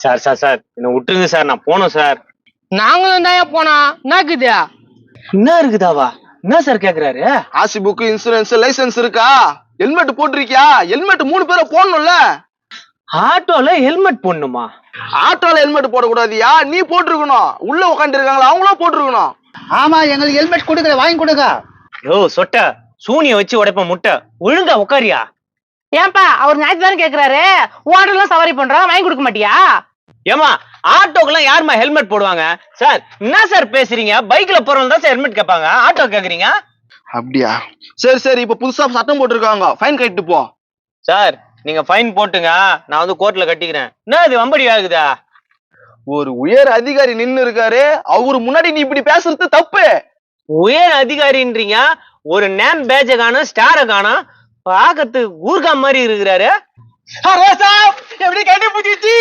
Sir sir sir என்ன விட்டுருங்க sir, நான் போனோம் சார். நாங்களும் தான் போனா என்னாக்குது? என்ன இருக்குதாவா? என்ன சார் கேக்குறாரு? ஆர்சி புக், இன்சூரன்ஸ், லைசன்ஸ் இருக்கா? ஹெல்மெட் போட்டிருக்கியா? ஹெல்மெட் 3 பேரை போடணும்ல. ஆட்டோல ஹெல்மெட் போடணுமா? ஆட்டோல ஹெல்மெட் போடக்கூடாதியா, நீ போட்டிருக்கணும். உள்ள உட்காந்து இருக்காங்களா அவங்களும் போட்டிருக்கணும். ஆமா, எங்களுக்கு ஹெல்மெட் கொடுக்குற, வாங்கி கொடுங்க. யோ சொட்ட, சூனிய வச்சு உடைப்ப முட்டை, ஒழுங்கா உட்காரியா? ஏன்பா அவர் ஞாயிற்று தானே கேக்குறாரு, ஓட்டெல்லாம் சவாரி பண்றோம், வாங்கி கொடுக்க மாட்டியா? ஏமா ஆட்டோக்கெல்லாம் யாருமா ஹெல்மெட் போடுவாங்க? சார் என்ன சார் பேசுறீங்க? பைக்ல போறவங்க தான் சார் ஹெல்மெட் கேட்பாங்க, ஆட்டோ கேக்குறீங்க? அப்படியா? சரி சரி, இப்ப புதுசா சட்டம் போட்டிருக்காங்க, ஃபைன் கட்டிட்டு போ. சார் நீங்க ஃபைன் போட்டுங்க, நான் வந்து கோர்ட்ல கட்டிக்கிறேன். என்ன இது வம்படி ஆகுதா? ஒரு உயர் அதிகாரி நின்னு இருக்காரு, அவரு முன்னாடி நீ இப்படி பேசுறது தப்பு. உயர் அதிகாரின்றீங்க, ஒரு நேம் பேஜ காணும், ஸ்டார காணும், பாக்கத்து ஊர்கா மாதிரி இருக்கிறாரு. எப்படி கண்டுபிடிச்சி